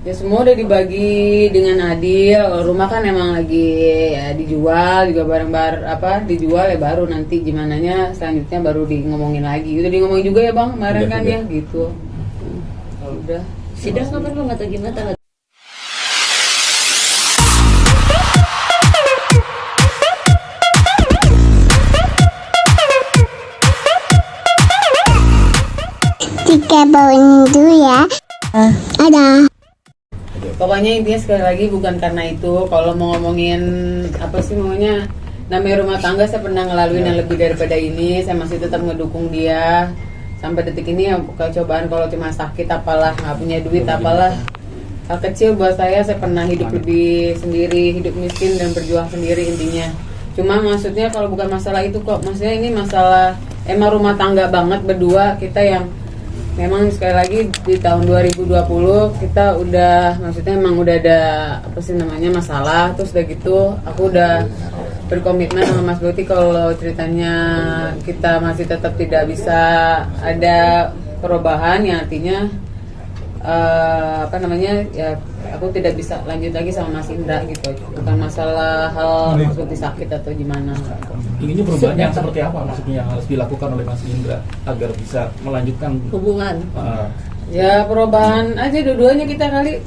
Ya semua udah dibagi dengan adil. Rumah kan emang lagi ya dijual juga bareng-bareng dijual ya, baru nanti gimananya selanjutnya baru ngomongin lagi. Udah ngomongin juga ya Bang kemarin kan ya gitu. Udah. Sidang kapan Bang atau gimana? Tiga bawang dulu ya. Ada. Pokoknya intinya sekali lagi bukan karena itu. Kalau mau ngomongin apa sih maunya, namanya rumah tangga saya pernah ngelaluin yang lebih daripada ini. Saya masih tetap ngedukung dia sampai detik ini. Ya cobaan kalau cuma sakit apalah, nggak punya duit apalah, hal kecil buat saya pernah hidup lebih sendiri, hidup miskin dan berjuang sendiri intinya. Cuma maksudnya kalau bukan masalah itu kok, maksudnya ini masalah emang rumah tangga banget berdua kita yang memang sekali lagi di tahun 2020 kita udah, maksudnya emang udah ada apa sih namanya masalah. Terus udah gitu aku udah berkomitmen sama Mas Bukti kalau ceritanya kita masih tetap tidak bisa ada perubahan, ya artinya ya aku tidak bisa lanjut lagi sama Mas Indra gitu. Bukan masalah hal Mas Bukti sakit atau gimana. Inginnya perubahan yang seperti apa maksudnya yang harus dilakukan oleh Mas Indra agar bisa melanjutkan hubungan? Ya perubahan aja dua-duanya kita kali.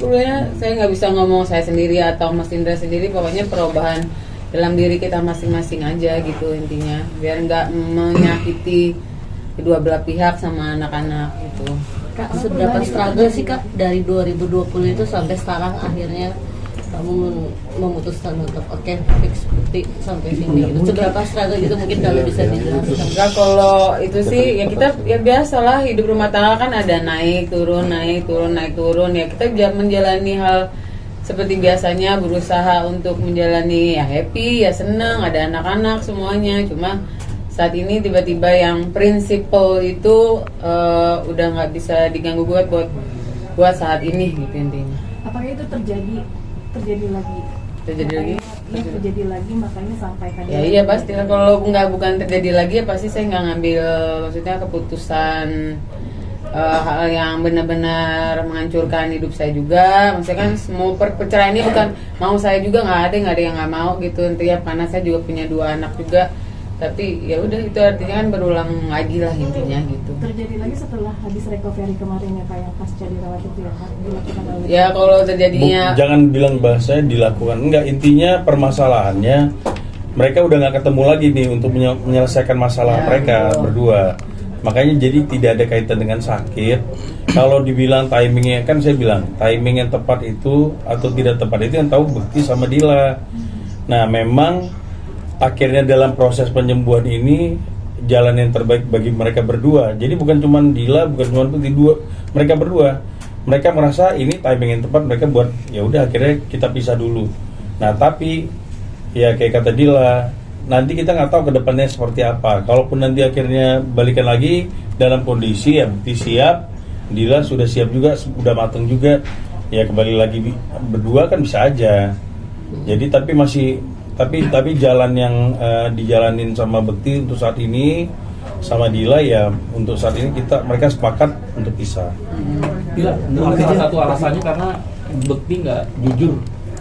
Saya nggak bisa ngomong saya sendiri atau Mas Indra sendiri. Pokoknya perubahan dalam diri kita masing-masing aja gitu intinya. Biar nggak menyakiti kedua belah pihak sama anak-anak gitu. Kak, seberapa struggle sih Kak dari 2020 itu sampai sekarang akhirnya kamu memutuskan untuk fix Bukti sampai sini gitu. Seberapa struggle gitu mungkin kalau bisa dijelaskan? Enggak, kalau itu sih ya kita ya biasalah hidup rumah tangga kan ada naik turun ya, kita menjalani hal seperti biasanya, berusaha untuk menjalani ya happy ya senang, ada anak-anak semuanya. Cuma saat ini tiba-tiba yang prinsipal itu udah nggak bisa diganggu buat saat ini gitu intinya. Apakah itu terjadi lagi? Terjadi lagi makanya sampaikan. Ya iya pasti lah, kalau bukan terjadi lagi ya pasti saya nggak ngambil maksudnya keputusan hal yang benar-benar menghancurkan hidup saya juga. Maksudnya kan semua perceraian ini bukan mau saya juga, nggak ada yang nggak mau gitu intinya, karena saya juga punya 2 anak juga. Tapi ya udah itu artinya kan berulang lagi lah intinya gitu. Terjadi lagi setelah habis recovery kemarin ya Kak, yang pasca dirawat itu ya Kak, dilakukan oleh. Ya kalau terjadinya jangan bilang bahasanya dilakukan, enggak, intinya permasalahannya mereka udah nggak ketemu lagi nih untuk menyelesaikan masalah mereka berdua. Makanya jadi tidak ada kaitan dengan sakit. Kalau dibilang timingnya, kan saya bilang timing yang tepat itu atau tidak tepat itu yang tahu Bukti sama Dila. Nah memang akhirnya dalam proses penyembuhan ini jalan yang terbaik bagi mereka berdua. Jadi bukan cuma Dila, bukan cuma Bukti, mereka berdua. Mereka merasa ini timing yang tepat, mereka buat ya udah akhirnya kita pisah dulu. Nah tapi ya kayak kata Dila, nanti kita nggak tahu ke depannya seperti apa. Kalaupun nanti akhirnya balikan lagi dalam kondisi ya Bukti siap, Dila sudah siap juga, sudah matang juga, ya kembali lagi berdua kan bisa aja. Jadi tapi jalan yang dijalanin sama Bukti untuk saat ini sama Dila ya untuk saat ini mereka sepakat untuk pisah. Dila, salah satu alasannya karena Bukti nggak jujur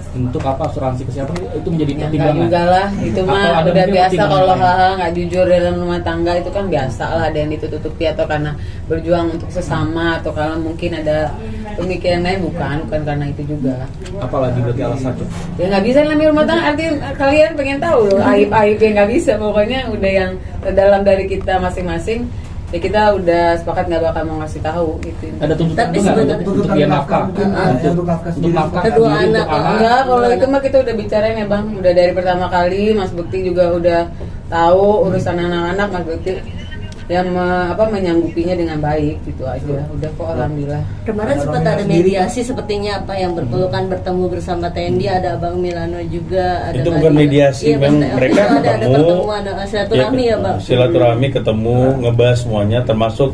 untuk asuransi kesehatan itu menjadi pertimbangan. Enggak juga lah, itu mah udah biasa kalau hal-hal nggak jujur dalam rumah tangga itu kan biasa lah, ada yang ditutupi atau karena berjuang untuk sesama atau kalau mungkin ada pemikiran lain, bukan karena itu juga. Apalagi berarti alasannya? Ya nggak bisa namanya rumah tangga, artinya kalian pengen tahu loh aib-aib yang nggak bisa, pokoknya udah yang terdalam dari kita masing-masing. Ya kita udah sepakat nggak bakal mau ngasih tahu gitu. Ada tuntutan untuk biaya nafkah, untuk nafkah kedua anak. Enggak, kalau itu mah kita udah bicarain ya Bang. Udah dari pertama kali Mas Bukti juga udah tahu urusan anak-anak, Mas Bukti yang menyanggupinya dengan baik gitu aja. Udah kok alhamdulillah. Kemarin sempat ada mediasi sepertinya yang berpelukan bertemu bersama Tendi, ada Abang Milano juga. Ada itu bukan mediasi, iya, memang mereka ada pertemuan, ada silaturahmi ya Bang. Silaturahmi, ketemu, ngebahas semuanya, termasuk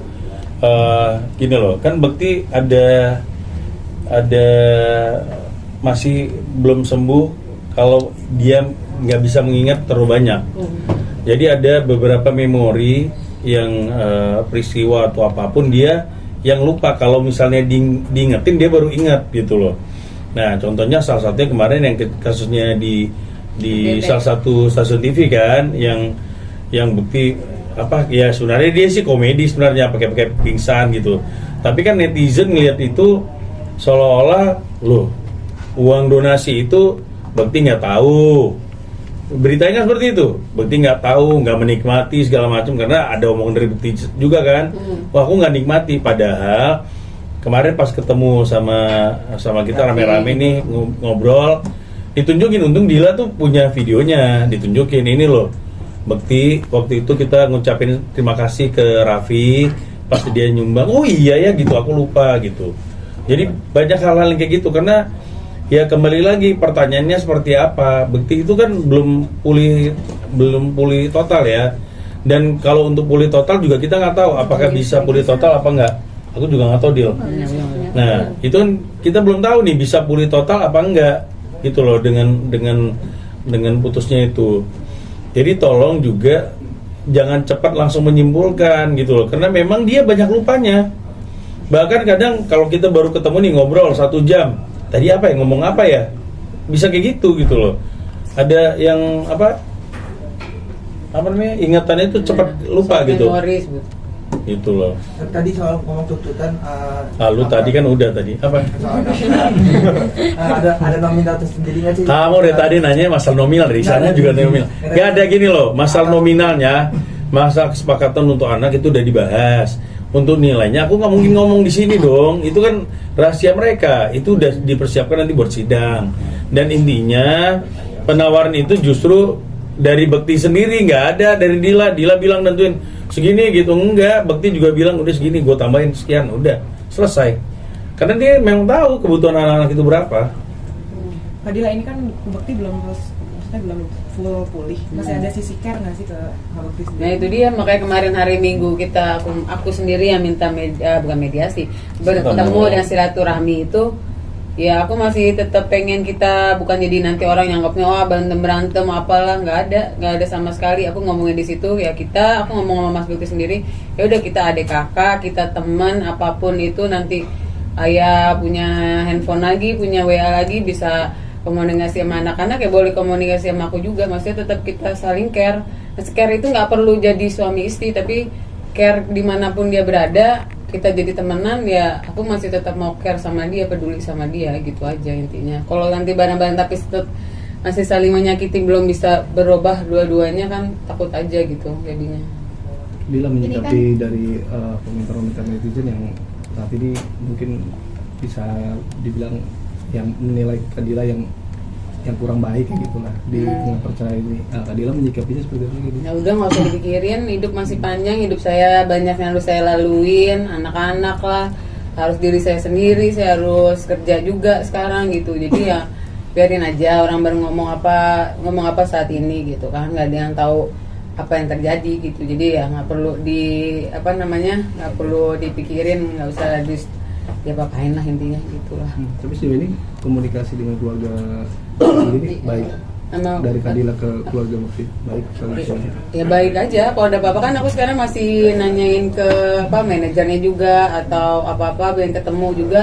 gini loh, kan Bukti ada masih belum sembuh kalau dia nggak bisa mengingat terlalu banyak. Jadi ada beberapa memori yang peristiwa atau apapun dia yang lupa, kalau misalnya diingetin dia baru ingat gitu loh. Nah, contohnya salah satunya kemarin yang kasusnya di BT. salah satu stasiun TV kan, yang bukti apa ya, sebenarnya dia sih komedi sebenarnya, pakai pingsan gitu. Tapi kan netizen ngelihat itu seolah-olah loh, uang donasi itu Bekti nggak tahu. Beritanya seperti itu, Bekti nggak tahu, nggak menikmati segala macam, karena ada omongan dari Bekti juga kan. Wah, aku nggak nikmati, padahal kemarin pas ketemu sama kita rame-rame nih ngobrol, ditunjukin, untung Dila tuh punya videonya, ditunjukin ini loh, Bekti waktu itu kita ngucapin terima kasih ke Raffi pas dia nyumbang. Oh iya ya gitu, aku lupa gitu. Jadi banyak hal-hal yang kayak gitu, karena ya kembali lagi pertanyaannya seperti apa. Bekti itu kan belum pulih total ya. Dan kalau untuk pulih total juga kita nggak tahu apakah bisa pulih total apa enggak. Aku juga nggak tahu, Dil. Nah, itu kan kita belum tahu nih bisa pulih total apa enggak gitu loh dengan putusnya itu. Jadi tolong juga jangan cepat langsung menyimpulkan gitu loh, karena memang dia banyak lupanya. Bahkan kadang kalau kita baru ketemu nih ngobrol 1 jam, tadi apa ya, ngomong apa ya, bisa kayak gitu loh. Ada yang apa namanya, ingatannya itu cepat lupa gitu. Memoris, Bu. Gitu loh. Tadi soal ngomong tuntutan, Lu tadi kan udah tadi apa? ada nominal tersendiri nggak sih? Kamu dari tadi nanya masalah nominal, dari sana juga nominal. Gak ada gini loh, masalah nominalnya, masalah kesepakatan untuk anak itu udah dibahas. Untuk nilainya aku nggak mungkin ngomong di sini dong, itu kan rahasia mereka, itu udah dipersiapkan nanti buat sidang. Dan intinya penawaran itu justru dari Bekti sendiri, nggak ada dari Dila. Dila bilang nentuin segini gitu, enggak. Bekti juga bilang udah segini, gue tambahin sekian, udah selesai. Karena dia memang tahu kebutuhan anak-anak itu berapa. Kak Dila, ini kan Bekti maksudnya belum full pulih. Masih ada sisi care nggak sih ke Kak Bekti sendiri? Nah itu dia, makanya kemarin hari Minggu aku sendiri yang minta bukan mediasi, bertemu dan silaturahmi itu. Ya aku masih tetap pengen kita bukan jadi nanti orang yang anggapnya berantem apalah, nggak ada sama sekali. Aku ngomongin di situ ya, aku ngomong sama Mas Bekti sendiri, ya udah kita adik kakak, kita teman, apapun itu nanti ayah punya handphone lagi, punya WA lagi, bisa komunikasi sama anak-anak ya boleh komunikasi sama aku juga. Maksudnya tetap kita saling care. Nah, care itu nggak perlu jadi suami istri, tapi care dimanapun dia berada. Kita jadi temenan ya, aku masih tetap mau care sama dia, peduli sama dia, gitu aja intinya. Kalau nanti bareng-bareng tapi tetap masih saling menyakiti, belum bisa berubah dua-duanya kan takut aja gitu jadinya. Bila menyikapi dari komentar-komentar netizen yang saat ini mungkin bisa dibilang yang menilai Kadila yang kurang baik kayak gitulah di tengah percaya ini. Kadila menyikapinya seperti apa gitu? Ya udah, nggak usah dipikirin, hidup masih panjang, hidup saya banyak yang harus saya laluin, anak-anak lah, harus diri saya sendiri, saya harus kerja juga sekarang gitu. Jadi ya biarin aja orang baru ngomong apa saat ini gitu kan, nggak ada yang tahu apa yang terjadi gitu. Jadi ya nggak perlu nggak perlu dipikirin, nggak usah ya apain lah intinya gitulah. Tapi sejauh ini komunikasi dengan keluarga ini baik. Dari Kadila ke keluarga Bekti baik solusinya. Ya baik aja. Kalau ada apa-apa kan aku sekarang masih nanyain ke manajernya juga, atau apa-apa yang ketemu juga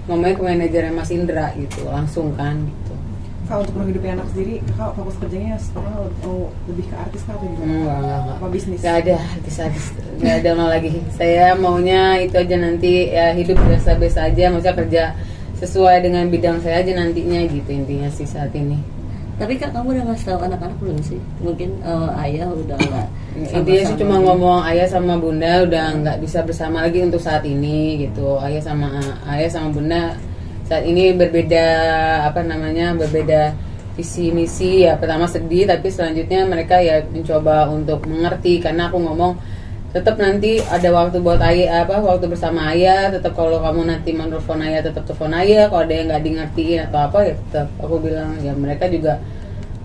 ngomongnya ke manajernya Mas Indra gitu langsung kan gitu. Kak, untuk menghidupi anak sendiri, Kak fokus kerjanya sekarang lebih ke artis Kak atau gimana? Enggak. Apa bisnis? Gak ada artis, gak ada mau lagi. Saya maunya itu aja nanti ya, hidup biasa-biasa aja, maksudnya kerja sesuai dengan bidang saya aja nantinya gitu intinya sih saat ini. Tapi Kak, kamu udah ngasih tahu anak-anak belum sih? Mungkin ayah udah nggak. Intinya sih cuma ngomong ayah sama bunda udah nggak bisa bersama lagi untuk saat ini gitu. Ayah sama bunda saat ini berbeda berbeda visi misi ya. Pertama sedih, tapi selanjutnya mereka ya mencoba untuk mengerti, karena aku ngomong tetap nanti ada waktu buat ayah, waktu bersama ayah. Tetap kalau kamu nanti menelpon ayah, tetap telepon ayah. Kalau ada yang nggak ngertiin atau apa ya tetap aku bilang ya, mereka juga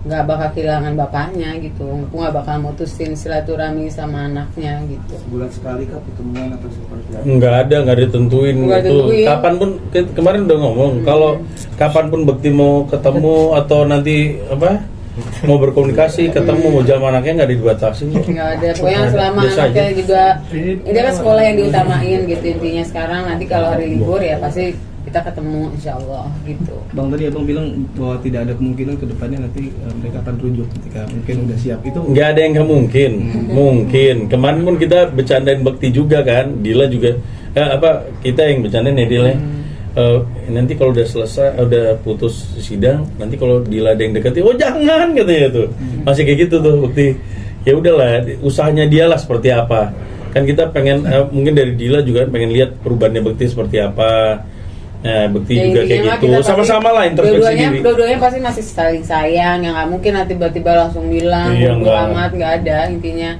nggak bakal kehilangan bapaknya gitu. Aku nggak bakal mutusin silaturahmi sama anaknya gitu. Sebulan sekali Kak pertemuan atau seperti apa? Nggak ditentuin itu. Kapanpun kemarin udah ngomong kalau kapanpun Bekti mau ketemu atau nanti mau berkomunikasi, ketemu mau jalan anaknya nggak dibatasin. Nggak ada, pokoknya selama anaknya juga ini kan sekolah yang diutamain gitu intinya. Sekarang nanti kalau hari libur ya pasti kita ketemu insya Allah gitu. Bang, tadi abang bilang bahwa tidak ada kemungkinan ke depannya nanti mereka akan rujuk ketika mungkin udah siap. Itu nggak ada yang nggak mungkin. Mungkin kemarin pun kita bercandain Bekti juga kan, Dila juga kita yang bercandain ya Dila. Nanti kalau udah selesai, udah putus sidang, nanti kalau Dila ada yang deketin, oh jangan katanya tuh, masih kayak gitu tuh Bekti. Ya udahlah, usahanya dia lah seperti apa. Kan kita pengen mungkin dari Dila juga pengen lihat perubahannya Bekti seperti apa. Nah, Bekti Ya, juga kayak intinya gitu. kita pasti- Sama-sama lah introspeksi diri. Dua-duanya pasti masih saling sayang. Yang nggak mungkin nanti tiba-tiba langsung bilang Iya, bodo nggak. amat, nggak ada. Intinya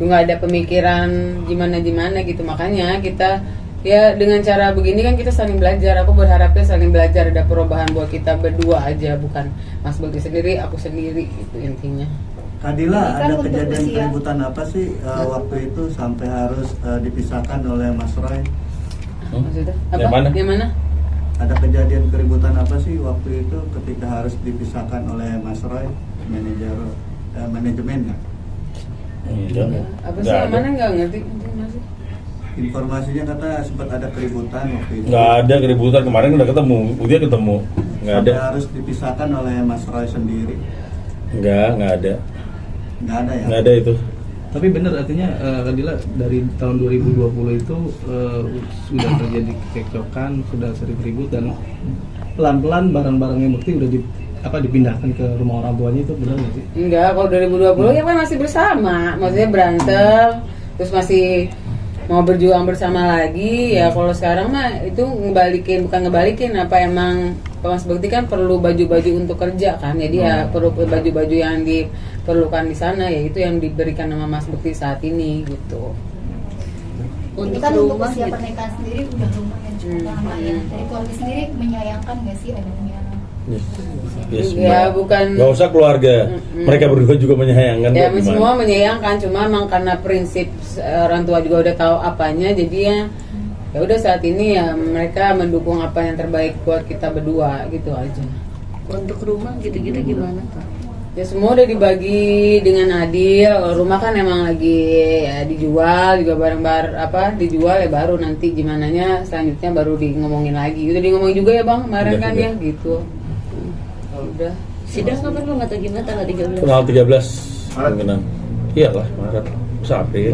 nggak ada pemikiran gimana gitu. Makanya kita ya dengan cara begini kan kita saling belajar. Aku berharapnya saling belajar, ada perubahan buat kita berdua aja, bukan Mas Bekti sendiri, aku sendiri, itu intinya. Kadila, Ini kan ada untuk kejadian usia. keributan apa sih waktu itu sampai harus dipisahkan oleh Mas Roy? Maksudnya apa? Yang mana? Yang mana? Ada kejadian keributan apa sih waktu itu ketika harus dipisahkan oleh Mas Roy, manajemen ya? Apa sih Nggak yang ada. mana nggak ngerti? Masih. Informasinya kata sempat ada keributan waktu itu. Nggak ada keributan, kemarin udah ketemu, dia ketemu. Nggak ada. Sampai harus dipisahkan oleh Mas Roy sendiri. Nggak ada. Nggak ada ya? Nggak ada itu. tapi benar artinya Kadila dari tahun 2020 itu sudah terjadi kecekcokan, sudah sering ribut dan pelan-pelan barang-barangnya Bekti udah dipindahkan ke rumah orang tuanya, itu benar nggak sih? Enggak, kalau 2020 ya kan masih bersama, maksudnya berantem, terus masih mau berjuang bersama lagi. Ya kalau sekarang mah itu bukan ngebalikin, apa emang Mas Bekti kan perlu baju-baju untuk kerja kan, jadi ya perlu baju-baju yang diperlukan di sana, ya itu yang diberikan sama Mas Bekti saat ini gitu. Untuk Kan untuk rumah usia gitu. pernikahan sendiri udah lumayan cukup lama ya. Dari keluarga sendiri menyayangkan nggak sih adanya Ya bukan. Nggak usah keluarga, mereka berdua juga menyayangkan. Ya kok, semua gimana? menyayangkan, cuma emang karena prinsip orang tua juga udah tahu apanya, jadi ya udah saat ini ya mereka mendukung apa yang terbaik buat kita berdua gitu aja. Untuk rumah gitu-gitu gimana Kak? Ya semua udah dibagi dengan adil. Rumah kan emang lagi ya dijual juga bareng-bareng dijual ya, baru nanti gimananya selanjutnya baru ngomongin lagi. Udah ngomongin juga ya Bang kemarin Udah, kan udah. ya gitu. Udah. Sidang kapan Bang atau gimana tanggal 13? Tanggal 13 kemungkinan. Iyalah Maret, bisa April.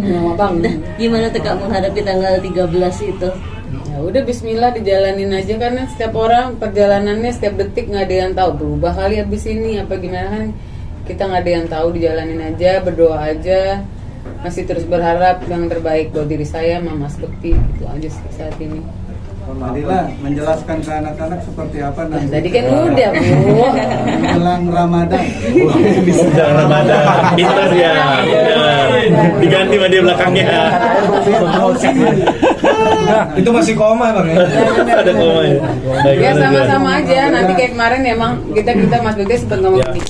Lama banget. Gimana tuh Kak menghadapi tanggal 13 itu? Ya udah bismillah dijalanin aja, karena setiap orang perjalanannya setiap detik nggak ada yang tahu, berubah kali habis ini apa gimana kan, kita nggak ada yang tahu, dijalanin aja, berdoa aja, masih terus berharap yang terbaik buat diri saya sama Mas Bekti, itu aja sih saat ini. Kadila, menjelaskan ke anak-anak seperti apa Nah, nanti tadi kan udah Bu. menjelang Ramadan. Jangan Ramadan, pintar ya, pintar. Diganti sama dia belakangnya. Itu masih koma bang ya? Ada koma ya. Baik, Ya gimana, sama-sama aja, nanti kayak kemarin emang kita Mas Bekti sempat ngomong gini.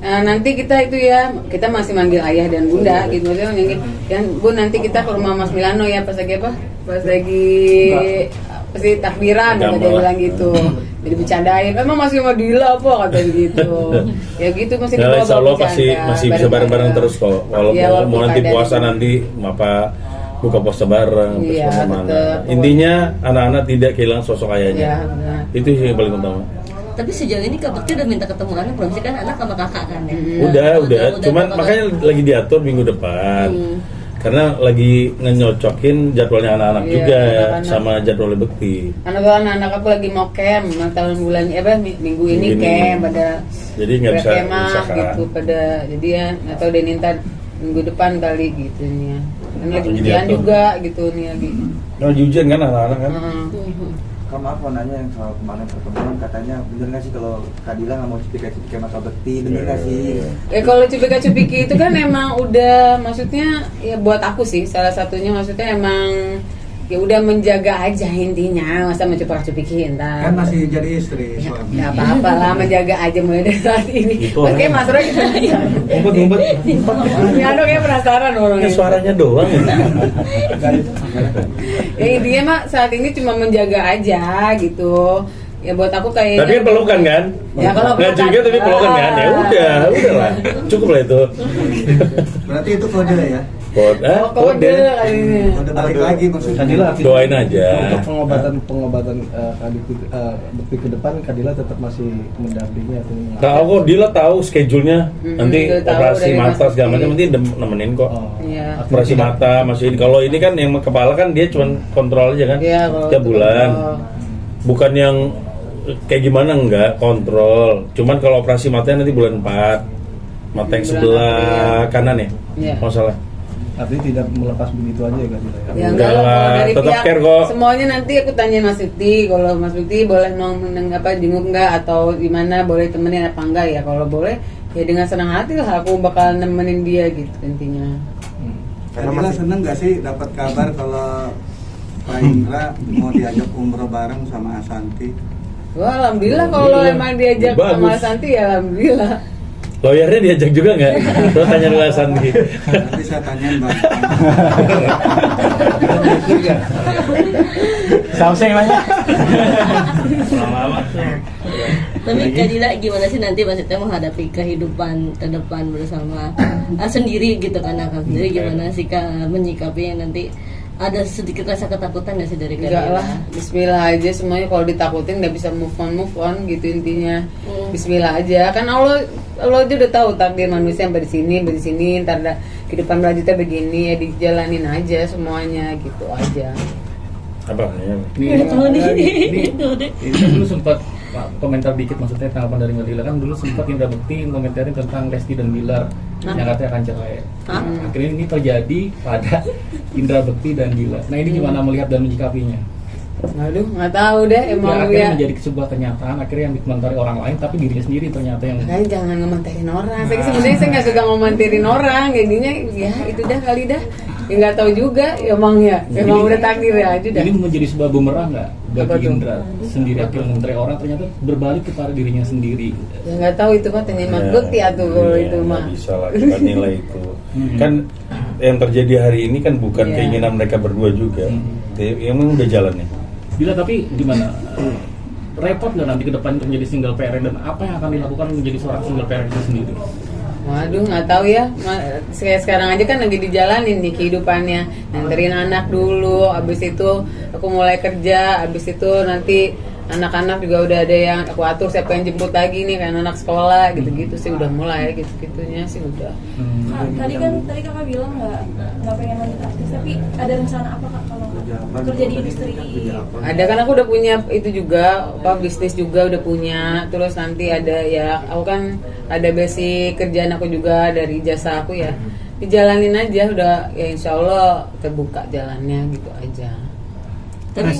Nanti kita itu ya, kita masih manggil ayah dan bunda gitu, maksudnya manggil, dan Bu nanti kita ke rumah Mas Milano ya, pas lagi apa? Pas lagi pasti takbiran, kata dia Gampang lah. bilang gitu. Jadi bercandain, emang masih mau Dila apa kata gitu. Ya gitu masih Ya, dibawa insya Allah pasti bercanda, masih bisa bareng-bareng terus kok. Kalau Iya, mau walaupun nanti keadaan puasa ini. nanti apa buka puasa bareng, terus Iya, kemana-mana. tetep. Intinya anak-anak tidak kehilangan sosok Ya, ayahnya. benar. Itu sih yang paling utama. Tapi sejauh ini Kak Bekti udah minta ketemu anak belum sih, kan anak sama kakak kan ya? Udah. Cuman berapa makanya lagi diatur minggu depan. Karena lagi ngenyocokin jadwalnya anak-anak Iya, juga anak-anak. sama jadwalnya Bekti. Anak-anak aku lagi mau camp, tahun bulan minggu ini Ini. camp pada Jadi nggak bisa kemah misalkan. gitu pada, jadi ya atau Deninta minggu depan kali gitu nih ya. Kan lagi Lagi ujian diatur. juga gitu nih lagi. Kalau ujian kan anak-anak kan. Heeh. Kalau maaf mau nanya yang soal kemarin pertemuan, katanya bener nggak sih kalau Kadila nggak mau cipika-cipiki sama Kak Bekti, bener nggak sih? Kalau cupika-cupiki itu kan emang udah, maksudnya ya buat aku sih salah satunya, maksudnya emang ya udah menjaga aja intinya, masa mencupik-cupiki entar. Kan masih jadi istri suami. Ya apa-apa lah, menjaga aja mulai dari saat ini. Itu Oke, orang. Mas Roy kita Ngumpet-ngumpet. ya dong, kayak penasaran Ini orangnya. suaranya doang ya. Ya intinya mah saat ini cuma menjaga aja gitu. Ya buat aku kayaknya. Tapi kan pelukan kan? Ya kalau Nggak pelukan. juga tapi pelukan kan? Ya udahlah, cukup lah itu. Berarti itu kode ya? Kode kali ini. Udah balik lagi maksudnya. Kadila artinya Doain aja. untuk pengobatan Bekti ke depan Kadila tetap masih mendampingi atau Tahu kok, Dila tahu schedule-nya. Nanti udah tahu operasi dari mata Mas segala macam Bekti. nanti nemenin kok. Iya. Operasi mata masih kalau ini kan yang kepala kan dia cuma kontrol aja kan. Iya, kalau Tiap itu bulan. kontrol. Bukan yang kayak gimana enggak kontrol. Cuman kalau operasi matanya nanti bulan 4. Mata yang Bulan sebelah April. kanan ya? Iya. Oh salah. artinya tidak melepas begitu aja ya Kadila ya. Ya Enggak enggak lah, lah, kalau dari tetap pihak care kok. semuanya nanti aku tanya Mas Bekti, kalau Mas Bekti boleh jenguk enggak atau gimana, boleh temenin apa enggak ya, kalau boleh ya dengan senang hati lah aku bakal nemenin dia gitu intinya. Kadila seneng gak sih dapat kabar kalau Pak Indra mau diajak umroh bareng sama Asanti? Wah alhamdulillah kalau emang diajak sama Bagus. Santi ya alhamdulillah. Lawyernya diajak juga nggak? Lo tanya dulu Sandi. Nanti saya tanyain Bang. Sausnya gimana? Tapi Kadila gimana sih nanti maksudnya menghadapi kehidupan ke depan bersama sendiri gitu kan, akan sendiri gimana sih Kak menyikapinya nanti? Ada sedikit rasa ketakutan nggak sih dari Kadila? Enggak lah, bismillah aja semuanya, kalau ditakutin nggak bisa move on gitu intinya. Bismillah aja, kan Allah aja udah tahu takdir manusia sampai di sini, ntar kehidupan berlanjutnya begini ya, dijalanin aja semuanya gitu aja. Apa namanya? Ini kan dulu sempat komentar dikit, maksudnya tanggapan dari Kadila kan dulu sempat Indra Bekti komentarin tentang Lesti dan Bilar yang katanya akan cerai. Akhirnya ini terjadi pada Indra Bekti dan Gila. Nah ini gimana melihat dan menyikapinya? Aduh nggak tahu deh emang Akhirnya ya. menjadi sebuah kenyataan, akhirnya yang dikomentari orang lain tapi dirinya sendiri ternyata yang Makanya jangan ngomentarin orang. Saya sebenarnya saya nggak suka ngomentarin orang. Jadinya ya itu dah kali dah. Ya nggak tahu juga emang ya. Emang udah takdir ya aja dah. Ini menjadi sebuah bumerang nggak Apa bagi tuh? Indra sendiri, akhirnya mengomentari orang ternyata berbalik kepada dirinya sendiri. Ya nggak tahu itu mah tanya Mas Bekti atau kalau itu mah. Nggak bisa lah kita nilai itu. Kan yang terjadi hari ini kan bukan Iya. keinginan mereka berdua juga. Emang udah jalannya. Bila tapi gimana? Repot nggak nanti ke depan untuk menjadi single parent, dan apa yang akan dilakukan menjadi seorang single parent itu sendiri? Waduh nggak tahu ya. Sekarang aja kan lagi dijalanin nih kehidupannya. Nganterin anak dulu, abis itu aku mulai kerja, abis itu nanti anak-anak juga udah ada yang aku atur siapa yang jemput lagi nih, kan anak sekolah gitu-gitu sih udah mulai gitu-gitunya sih udah. Tadi kakak bilang nggak pengen lanjut artis, tapi ada rencana apa kak kalau kerja di industri? Ada kan aku udah punya itu juga, bisnis juga udah punya. Terus nanti ada ya, aku kan ada basic kerjaan aku juga dari jasa aku ya. Dijalanin aja udah ya, insya Allah terbuka jalannya gitu aja. Tapi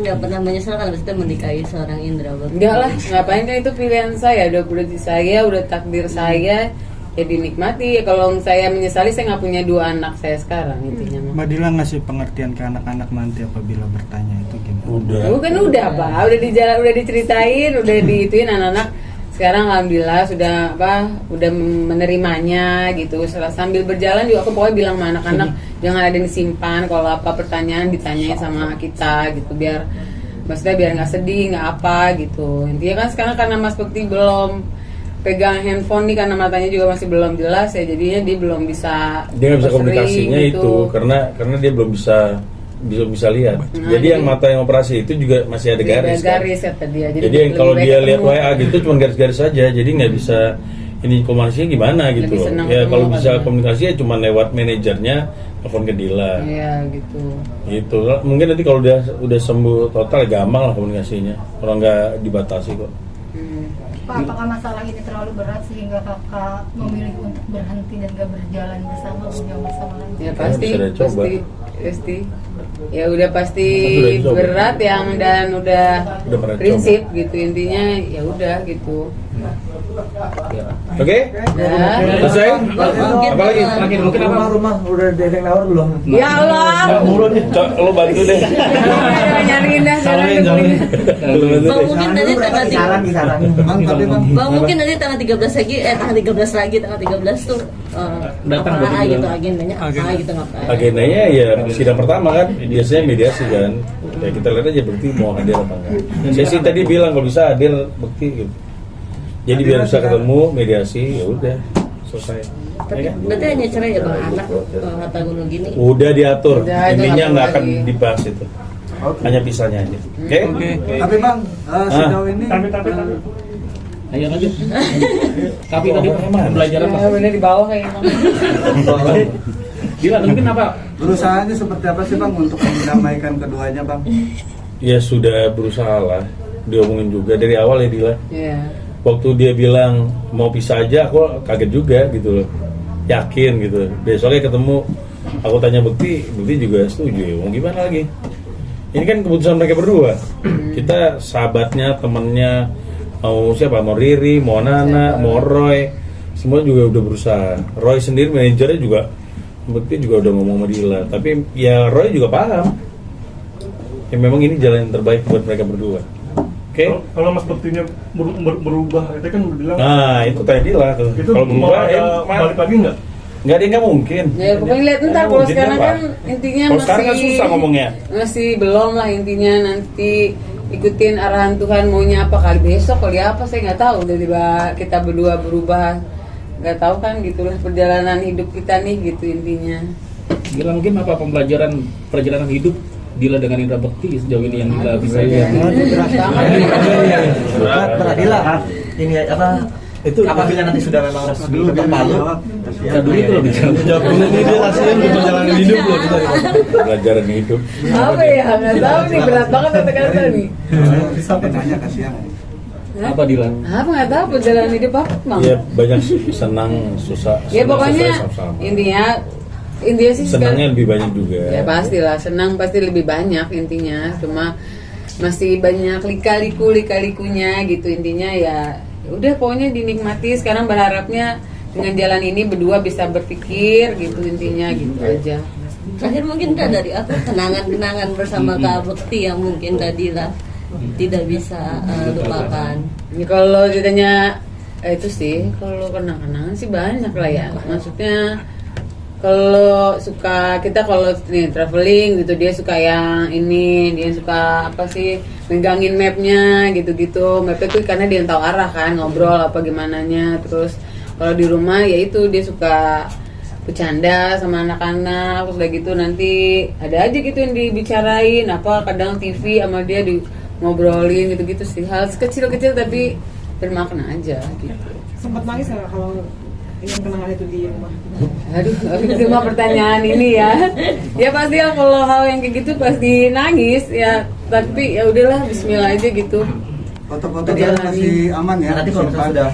nggak pernah menyesal kan maksudnya menikahi seorang Indra Bekti? Enggak lah, ngapain, kan itu pilihan saya, udah saya, udah takdir saya, ya dinikmati. Ya kalau saya menyesali, saya nggak punya 2 anak saya sekarang intinya mah. Mbak Dila ngasih pengertian ke anak-anak nanti apabila bertanya itu gimana? Udah. Bukan udah Pak, udah diceritain, udah diituin anak-anak. Sekarang alhamdulillah sudah udah menerimanya gitu. Sambil berjalan juga aku pokoknya bilang sama anak-anak jangan ada yang disimpan, kalau apa pertanyaan ditanyain sama kita gitu, biar maksudnya biar nggak sedih, nggak apa gitu. Intinya kan sekarang karena Mas Bekti belum pegang handphone nih, karena matanya juga masih belum jelas ya, jadinya dia belum bisa Dia nggak bisa sering komunikasinya gitu. itu karena dia belum bisa lihat. Nah, jadi yang mata yang operasi itu juga masih ada garis. Kan? Garis kata dia. Jadi yang lebih kalau baik dia lihat ketemu. WA gitu cuma garis-garis saja, jadi nggak bisa ini komunikasinya gimana gitu. Lebih senang Ya ketemu kalau bisa katanya. komunikasi ya cuma lewat manajernya, telepon ke Dila. Iya gitu. Gitu. Mungkin nanti kalau udah sembuh total gampang lah komunikasinya. Orang nggak dibatasi kok. Pak, apakah masalah ini terlalu berat sehingga kakak memilih untuk berhenti dan gak berjalan bersama, berjuang bersama lagi? Ya pasti, bisa deh, coba. pasti. Ya udah pasti Sudah dicoba. berat yang dan udah pernah prinsip gitu intinya, ya udah gitu. Oke? Ya. Selesai? Apa lagi? Terakhir mungkin apa? Rumah udah ada yang nawar belum? Ya Allah. Lo bantu deh. Nyariin dah, Salamin. Bang mungkin nanti tanggal Kisaran. Bang, tapi bang, Bang mungkin nanti tanggal 13 lagi, tanggal 13 tuh Datang apa berarti gitu bilang. agendanya apa gitu ngapain? Agendanya ya sidang pertama kan, biasanya mediasi kan. Ya kita lihat aja Bekti mau hadir apa enggak. Saya sih tadi bilang kalau bisa hadir Bekti gitu. Jadi biar bisa ketemu mediasi, ya udah selesai. Berarti hanya cerai ya bang, anak harta gunung gini. Udah diatur, Udah, itu intinya nggak nggak akan lagi. dibahas itu. Hanya pisahnya aja. Oke? Tapi bang, sejauh ini Ayo lanjut. Tapi tadi pembelajaran Ya, bener di bawah kayaknya. Dila, mungkin apa? berusahanya seperti apa sih bang untuk mendamaikan keduanya bang? Ya sudah berusaha lah, diomongin juga dari awal ya Dila. Iya. Waktu dia bilang mau pisah aja, aku kaget juga gitu loh, yakin gitu. Besoknya ketemu, aku tanya Bekti juga setuju ya. Mau gimana lagi? Ini kan keputusan mereka berdua. Kita sahabatnya, temennya, mau siapa? Mau Riri, mau Nana, mau Roy, semua juga udah berusaha. Roy sendiri manajernya juga, Bekti juga udah ngomong sama Dila. Tapi ya Roy juga paham. Ya memang ini jalan yang terbaik buat mereka berdua. Oke? Kalau Mas Bektinya berubah, itu kan udah bilang. Nah, itu tadi lah tuh. Itu Kalau mau berubah, ada balik lagi nggak? nggak ada yang nggak mungkin. Ya pokoknya lihat ntar, Nggak kalau mungkin sekarang apa? kan intinya Kalau sekarang kan susah ngomongnya. masih belum lah intinya, nanti ikutin arahan Tuhan maunya apa, kali besok kali apa saya nggak tahu. Tiba-tiba kita berdua berubah, nggak tahu kan, gitulah perjalanan hidup kita nih gitu intinya. Dila, mungkin apa perjalanan hidup Dila dengan Indra Bekti sejauh ini yang Dila bisa lihat? Berat Dila. Ini apa? Itu apabila nanti sudah memang resmi ketok palu. Kita dulu itu loh bicara. Jawab dulu nih, dia kasihan untuk perjalanan hidup loh kita. Pelajaran hidup. Apa ya, nggak tahu nih, berat banget kata-kata nih. Bisa tanya kasihan. Apa Dila? Apa nggak tahu perjalanan hidup apa bang? Ya banyak senang, susah. Ya senang, pokoknya susah, sama-sama. intinya sih Senangnya lebih banyak juga. ya pastilah, senang pasti lebih banyak intinya, cuma masih banyak lika-likunya gitu intinya. Ya udah pokoknya dinikmati. Sekarang berharapnya dengan jalan ini berdua bisa berpikir gitu intinya, gitu aja. Terakhir mungkin Kak dari aku kenangan-kenangan bersama Kak Bekti yang mungkin tadi lah tidak bisa lupakan. Ya, kalau ditanya itu sih, kalau kenang-kenangan sih banyak lah ya. Maksudnya kalau suka kita kalau nih traveling gitu, dia suka yang ini, dia suka apa sih, megangin mapnya gitu-gitu. Mapnya tuh karena dia yang tahu arah kan, ngobrol apa gimananya. Terus kalau di rumah ya itu dia suka bercanda sama anak-anak, terus udah gitu nanti ada aja gitu yang dibicarain apa, kadang TV sama dia di ngobrolin gitu-gitu sih, hal kecil-kecil tapi bermakna aja gitu. Sempat nangis nggak kalau yang kenangan itu di rumah? Aduh, itu mah pertanyaan ini ya. Ya pasti lah kalau hal yang kayak gitu pasti nangis ya, tapi ya udahlah, bismillah aja gitu. Foto-foto masih aman ya? Nanti kalau misalnya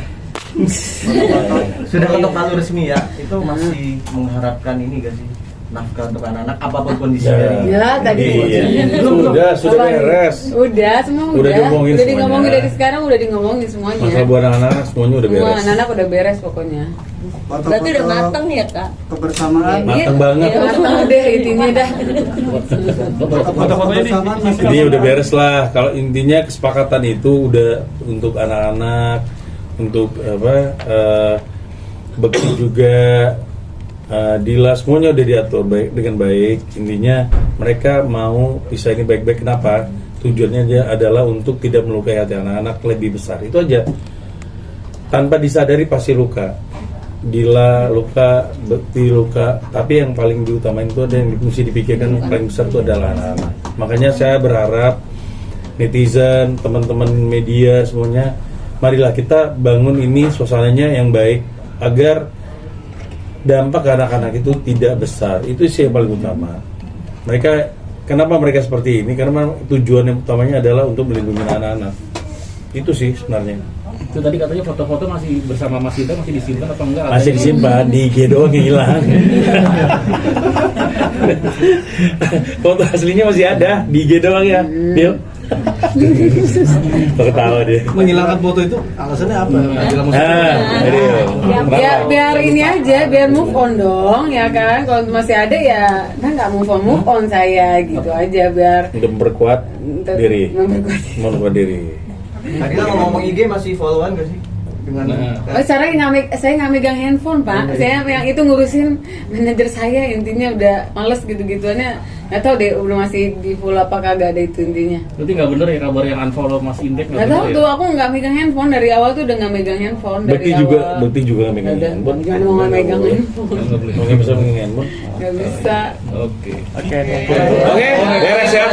sudah ketok palu resmi ya, itu masih mengharapkan ini gak sih? Nafkah untuk anak-anak apapun kondisinya. Ya tadi sudah beres. Udah semua Udah diomongin udah ngomongin semuanya. dari sekarang, udah ngomongin semuanya. Masalah buat anak-anak semuanya udah Semua beres. anak-anak udah beres pokoknya. Berarti udah matang ya Kak? Kebersamaan. Matang banget. Ya, matang deh intinya dah. Foto-fotonya Intinya udah beres lah. Kalau intinya kesepakatan itu udah untuk anak-anak, untuk apa? Bekti juga. Dila, semuanya udah diatur baik dengan baik. Intinya mereka mau pisah ini baik-baik. Kenapa? Tujuannya dia adalah untuk tidak melukai hati anak-anak lebih besar. Itu aja. Tanpa disadari pasti luka. Dila luka, Bekti luka. Tapi yang paling diutamain itu ada yang mesti dipikirkan paling besar itu adalah anak-anak. Makanya saya berharap netizen, teman-teman media semuanya, marilah kita bangun ini suasananya yang baik agar dampak anak-anak itu tidak besar. Itu sih yang paling utama. Kenapa mereka seperti ini? Karena tujuan yang utamanya adalah untuk melindungi anak-anak. Itu sih sebenarnya. Itu tadi katanya foto-foto masih bersama Mas Indra masih disimpan atau enggak? Masih disimpan, di IG doang yang hilang. Foto aslinya masih ada, di IG doang ya, Bil. Ketawa dia. Menghilangkan foto itu alasannya apa? Biar ini aja, biar move on dong, ya kan. Kalau masih ada ya, kan nggak move on saya gitu aja, biar untuk memperkuat diri. memperkuat. Memperkuat diri. Tadi lah ngomong IG masih followan gak sih? Gimana? Saya nggak megang handphone Pak. Saya yang itu ngurusin manajer saya, intinya udah males gitu-gituannya. Nggak tahu deh udah masih di full apa kagak ada itu intinya. Berarti nggak bener ya kabar yang unfollow Mas Indek? Nggak tahu tuh, aku nggak megang handphone dari awal tuh udah nggak megang handphone dari awal. Berarti juga nggak megang handphone. Gimana mau nggak megang handphone? Nggak bisa megang handphone. Nggak bisa. Oke. Oke, beres ya.